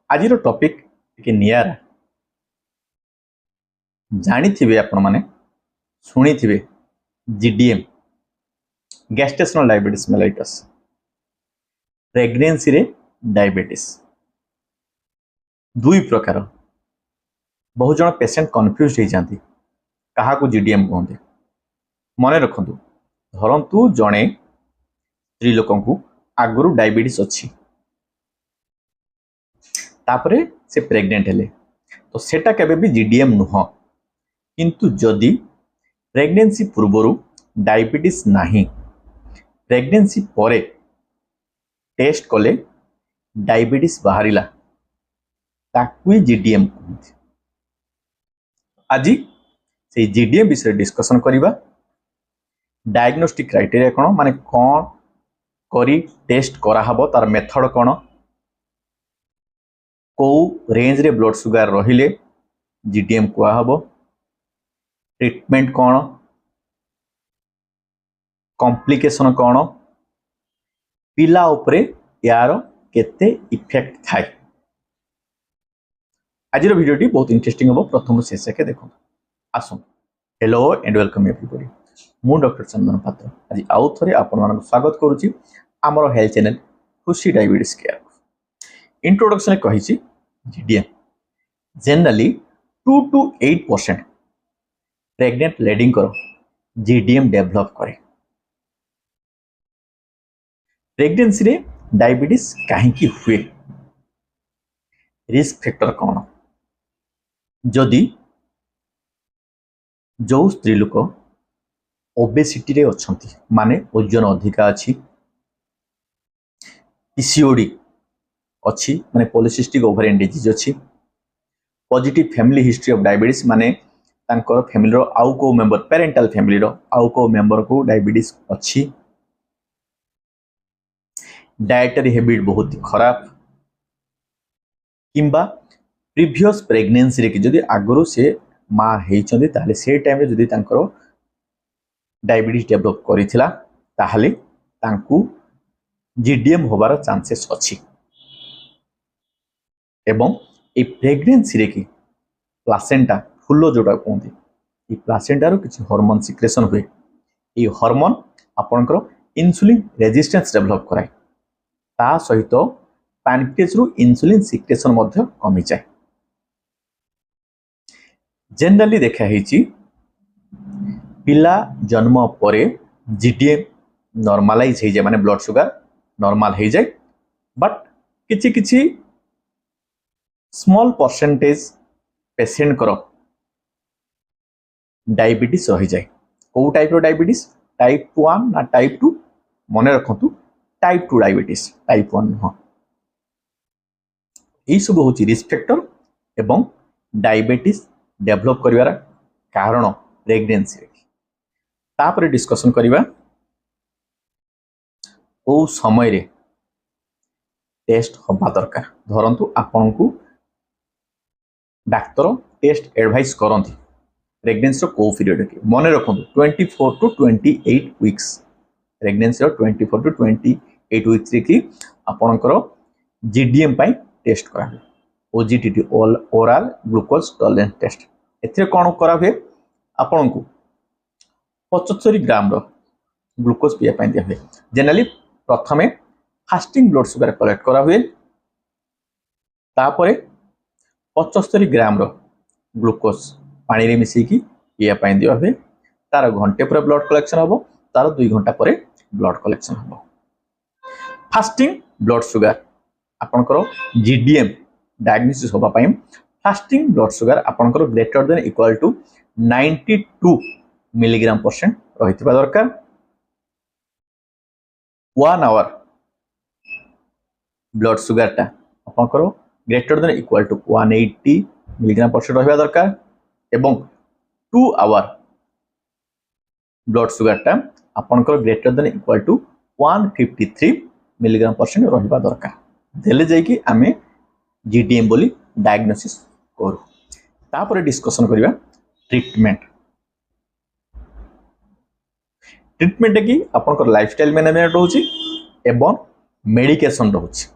आज टॉपिक टिके नियारा जानी थे आपण माने शुणी थे GDM gestational diabetes mellitus pregnancy रे डायबिटीज दुई प्रकार बहुत जन पेशेंट कन्फ्यूज हो जाती क्या जीडीएम कहते मन रखु धरतु जड़े स्त्री लोक आगु डायबिटीज अच्छी तापरे से प्रेग्नेंट हेले तो सेटा केबे भी जीडीएम नुह किंतु जदि प्रेग्नेंसी पूर्वर डायबिटीज नाही प्रेग्नेंसी परे टेस्ट कले डायबिटीज बाहरिला ताकू जीडीएम कहते। आज से जीडीएम विषय डिस्कशन करिबा डायग्नोस्टिक क्राइटेरिया कौन माने कौन करी टेस्ट करा हबो तार मेथड कौन को रेंज रे ब्लड सुगर रहिले जीडीएम कुआ हबो ट्रीटमेंट कौन कॉम्प्लिकेशन कौन पिला उपरे यार केते इफेक्ट थाए। आज वीडियो बहुत इंटरेस्टिंग हम प्रथम शेष के देखो आसुन। हेलो एंड वेलकम एवरीबॉडी मु डॉक्टर चंदन पात्र आज आउ थे आपण स्वागत करुच्ची आमर हेल्थ चैनल खुशी डायबिटीज केयर। इंट्रोडक्शन कही GDM generally 2 to 8% pregnant lady GDM develop करे। प्रेगनेंसी रे डायबिटीज कहीं हुए रिस्क फैक्टर कौन जदि जो स्त्री लोक ओबेसिटी रे अछंती माने ओजन अधिका अच्छी पीसीओडी अच्छी माने पॉलिसिस्टिक ओवरियन डिजीज अच्छी positive family history of diabetes माने तांकर फैमिली रो आउ को मेंबर पेरेंटल फैमिली रो आउ को मेंबर को डायबिटीज अच्छी डायटरी हैबिट बहुत ही खराब किंबा प्रीवियस प्रेगनेंसी रे कि जदि आगरो से माँ हेइचंदी ताले से टाइम रे जदि तांकर डायबिटीज डेवलप करिथिला ताहले तांकू जीडीएम होबार चांसेस अच्छी एवं ए प्रेगनेंसी रे कि प्लासेंटा फुल्लो जोटा कहते ये प्लासेंटार किसी हार्मोन सिक्रेशन हुए ये हार्मोन आपणकर इन्सुलिन रेजिस्टेंस डेवलप कराए ता सहित पैनक्रियाज रु इन्सुलिन सिक्रेशन मध्य कमी जाए। जनरली देखा पिला जन्म परे जीडीएम नॉर्मलाइज हो जाए माने ब्लड सुगर नॉर्मल हो जाए बट किछि किछि स्मॉल परसेंटेज पेशेंट करो डायबिटीज रही जाए कौ टाइप रो डायबिटीज टाइप 1 ना टाइप 2 मन रखु टाइप 2 डायबिटीज टाइप 1 नुह यही सब हूँ रिस्क फैक्टर एवं डायबिटीज डेवलप करिवार कारण प्रेगनेंसी तापर डिस्कशन करिबा ओ समय रे टेस्ट हवा दरकार धरंतु आपन को डाक्तर टेस्ट एडवाइस करती प्रेगनेंसी को पीरियड के मन रखु 24 to 28 weeks pregnancy 24 to 28 weeks कि आपणकर जीडीएम पाई टेस्ट करा OGTT oral glucose tolerance test एथिरे कोन करा हुए आपन को 75 ग्राम रो ग्लूकोज पिया पाई दिया हुए जनरली प्रथमे फास्टिंग ब्लड सुगर कलेक्ट करा हुए तापरे 75 ग्राम रो ग्लूकोज पानी रे मिसेकी पिया पाई दिया हुए तार घंटे पर ब्लड कलेक्शन हबो तार 2 घंटा पर ब्लड कलेक्शन हबो। फास्टिंग ब्लड सुगर आपनकर जीडीएम डायग्नोसिस होबा पाई फास्टिंग ब्लड सुगर आपनकर greater than equal to 92 milligram percent रहितबा दरकार 1 आवर ब्लड सुगर टा आपनकर greater than equal to 180 milligram percent रहिबा दरकार एवं 2 आवर ब्लड सुगर टा आपनकर greater than equal to 153 milligram percent रहिबा दरकार देले जाइकी आमे जीडीएम बोली डायग्नोसिस करू। तापर डिस्कशन करिबा ट्रीटमेंट ट्रीटमेंट कि आपनकर लाइफस्टाइल मैनेजमेंट होची एवं मेडिकेशन रहुची।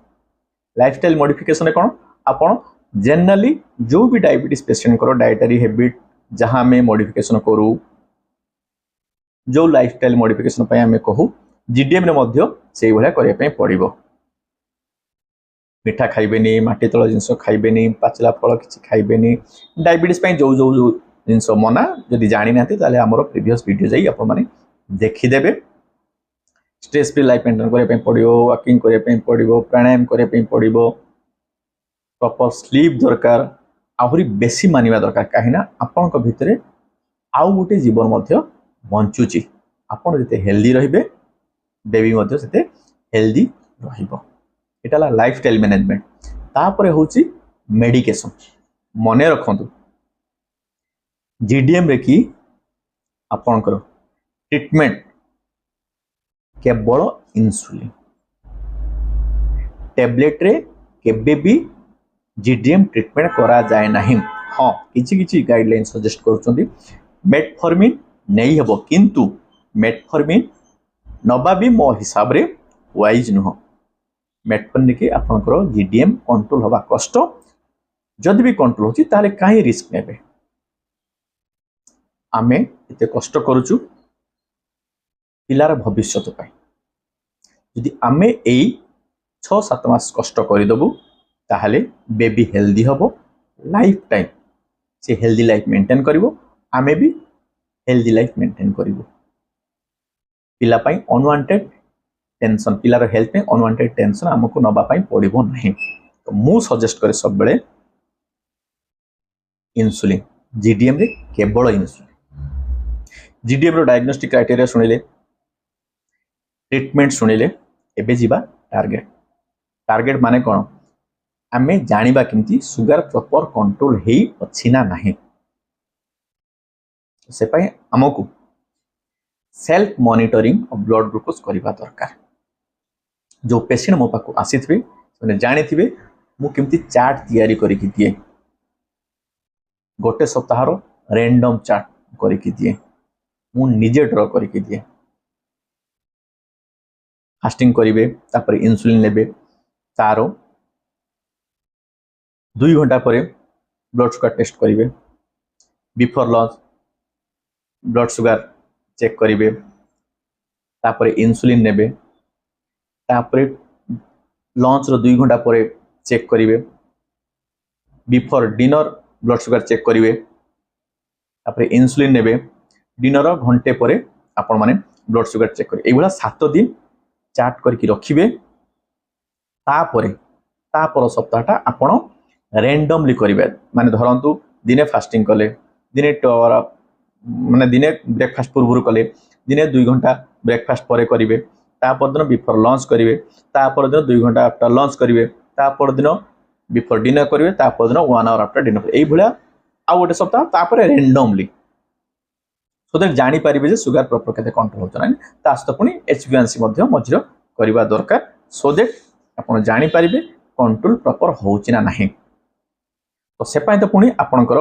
लाइफस्टाइल मॉडिफिकेशन कौन आपण जनरली जो भी डायबिटीज पेशेंट करो डाइटरी हैबिट जहां में मॉडिफिकेशन करू जो लाइफस्टाइल मॉडिफिकेशन पे हमें कहू जीडीएम रे मध्य सेही भलिया करिया पे पड़िबो। मिठा खाइबेनी माटी तळ जिंस खाइबेनी पाचला फल किछि खाइबेनी डायबिटीज पे जो जो जिंस मना जदि जानि नाते ताले हमरो प्रीवियस वीडियो जाई आपण माने देखि देबे। स्ट्रेस फ्री लाइफ मेंटेन करिया पे पड़िबो वॉकिंग करिया पे पड़िबो प्राणायाम करिया पे पड़िबो प्रॉपर स्लीप दरकार आहुरी बेसी मानिबा दरकार काहिना आपनक भितरे आउ गोटे जीवन मध्य बंचुची आपण जते हेल्दी रहिबे बेबी मध्य सेते हेल्दी रहिबो। एटा ला लाइफस्टाइल मैनेजमेंट तापरे होची मेडिकेशन मने रखंतु जीडीएम रे की आपनकर ट्रीटमेंट केवल इंसुलिन टैबलेट रे केबे भी जीडीएम ट्रीटमेंट करा जाए नहीं। हाँ किछि किछि गाइडलाइन सजेस्ट करूछंती मेटफॉर्मिन नहीं हबो किंतु मेटफॉर्मिन नबा भी मो हिसाब रे वाइज नुह। मेटफॉर्मिन के आपनकर जीडीएम कंट्रोल हवा कष्ट जदि भी कंट्रोल होची ताले काहे रिस्क नेबे। आमे एते कष्ट करूछु पिलार भविष्य पाई यदि आमे एई 6-7 मास कष्ट करिदबु ताहले बेबी हेल्दी हबो लाइफ टाइम से हेल्दी लाइफ मेंटेन करिवो आमे भी हेल्दी लाइफ मेंटेन करिवो। पिला पाई अनवांटेड टेंशन पिलार हेल्थ में अनवांटेड टेंशन हमको नबा पाई पड़िबो नहीं। तो मु सजेस्ट करे सब बेले इंसुलिन जीडीएम रे केवल इंसुलिन जीडीएम रो डायग्नोस्टिक क्राइटेरिया सुनिले ट्रीटमेंट सुनिले एबे जीवा टारगेट टारगेट माने कोन आमे जानिबा किंती सुगर प्रॉपर कंट्रोल हेई अछि ना नाही से पाई हमको self monitoring of blood glucose करिबा दरकार। जो पेशेंट मो पाको आसीथिबे माने जानिथिबे मु किंती चार्ट तयारी करि कि दिए गोटे सप्ताह रो रैंडम चार्ट करि कि दिए मु निजे ड्रॉ करि कि दिए फास्टिंग करिवे तापर इंसुलिन लेबे तारो 2 घंटा परे ब्लड शुगर टेस्ट करिवे before lunch blood sugar check करिवे तापर इंसुलिन नेबे तापर लंच रो 2 घंटा परे चेक करिवे before dinner blood sugar check करिवे तापर इंसुलिन नेबे डिनर घंटे परे आपण माने ब्लड शुगर चेक करिवे एगुला 7 दिन चार्ट करके रखिबे तापर सप्ताहटा आपण रैंडमली करिवे माने धरंतु दिने फास्टिंग कले दिने माने दिने ब्रेकफास्ट पूर्व कले दिने 2 घंटा ब्रेकफास्ट परे करिवे तापर दिन बिफोर लंच करिवे तापर दिन 2 घंटा आफ्टर लंच करिवे तापर दिन बिफोर डिनर करिवे तापर दिन 1 आवर आफ्टर डिनर एई भलिया आ गोटे सप्ताह तापर रैंडमली सो दैट जानि पारिबे जे सुगर प्रॉपर केते कंट्रोल होत नै ता सहित पुनी एचबीएनसी मध्ये मझिर करिवा दरकार सो दैट आपण जानि पारिबे कंट्रोल प्रॉपर होउची ना नाही। तो से पाई तो पुनी आपणकर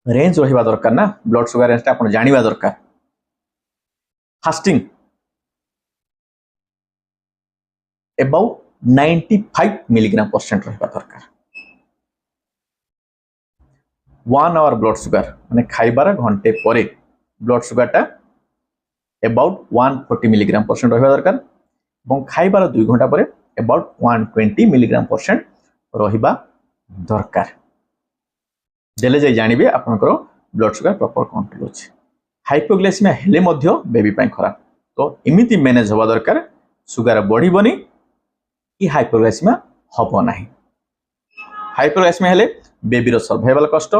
रेंज रहिबा दरकार ना ब्लड शुगर रेंज आपण जानिबा दरकार। फास्टिंग अबाउट 95 मिलीग्राम परसेंट रहिबा दरकार 1 आवर ब्लड शुगर माने खाइबार घंटे परे ब्लड शुगर टा अबाउट 140 मिलीग्राम परसेंट रहिबा दरकार और खाइबार 2 घंटा परे अबाउट 120 मिलीग्राम परसेंट रहिबा दरकार देले जाय जानिबे आपनकर ब्लड शुगर प्रॉपर कंट्रोल अछि। हाइपोग्लाइसेमिया हेले मध्य बेबी पाई खराब तो इमिति मैनेज होबा दरकार सुगर बढ़िबनी कि हाइपोग्लाइसेमिया हबो नाही। हाइपोग्लाइसेमिया हेले बेबी रो सर्वाइवल कष्ट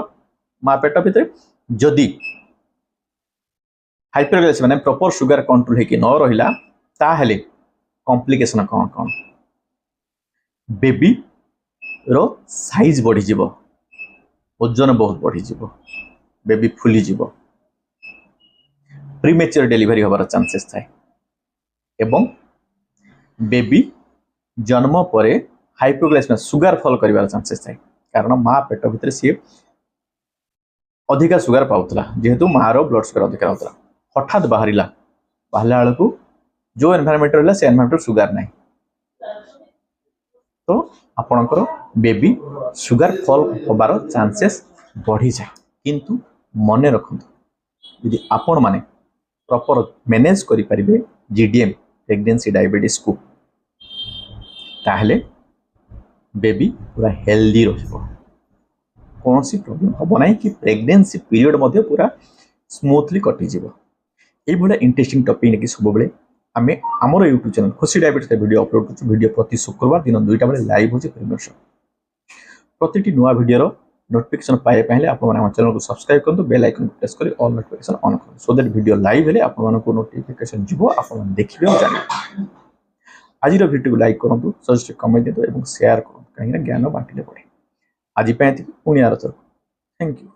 मा पेट भितर जदि हाइपोग्लाइसेमिया माने प्रॉपर सुगर कंट्रोल हे कि न रहिला ता हेले कॉम्प्लिकेशन कोन कोन बेबी रो साइज बढ़ी जीवो ओजन बहुत बढ़ी जीवो बेबी फुली जीवो प्रीमेच्योर डिलीवरी होबार चांसेस थाए एवं बेबी जन्म परे हाइपोग्लाइसेमिया सुगर फॉल करिवार चांसेस थाए कारण माँ पेट भितर सी अधिका सुगर पाउतला जेहेतु माँ रो ब्लड शुगर अधिका होतला हठात बाहरिला बाहला बेलू जो एनवायरनमेंट रहला से एनवायरनमेंट सुगर नाही तो आपणकर बेबी सुगर फॉल होबार चांसेस बढ़ी जाए। किंतु मन रखंतु यदि आपण माने प्रॉपर मैनेज करि परिबे जीडीएम प्रेगनेंसी डायबिटीज को ताहले बेबी पूरा हेल्दी रहिबो, कौन सी प्रॉब्लम हम ना कि प्रेगनेंसी पीरियड मध्य पूरा स्मूथली कटि जीवो। ये भाया इंटरेस्टिंग टॉपिक नेकी सब बेले आम आमर यूट्यूब चैनल खुशी डायबिटीज वीडियो अपलोड कर वीडियो प्रति शुक्रवार दिन 2टा बेले लाइव होची प्रीमियर शो। प्रति नुआ वीडियो नोटिफिकेशन पाए पहले आप चैनल को सब्सक्राइब करूँ, बेल आइकन प्रेस कर ऑल नोटिफिकेशन ऑन करूँ सो दैट वीडियो लाइव हेले आपको नोटिफिकेशन जीवो, आप देखिए और जानिबे। आज वीडियो को लाइक करूँ, सजेस्ट कमेंट दिखाँ और शेयर करूँ कहीं ज्ञान बांटिले बढ़े। आज पुणी आर थैंक यू।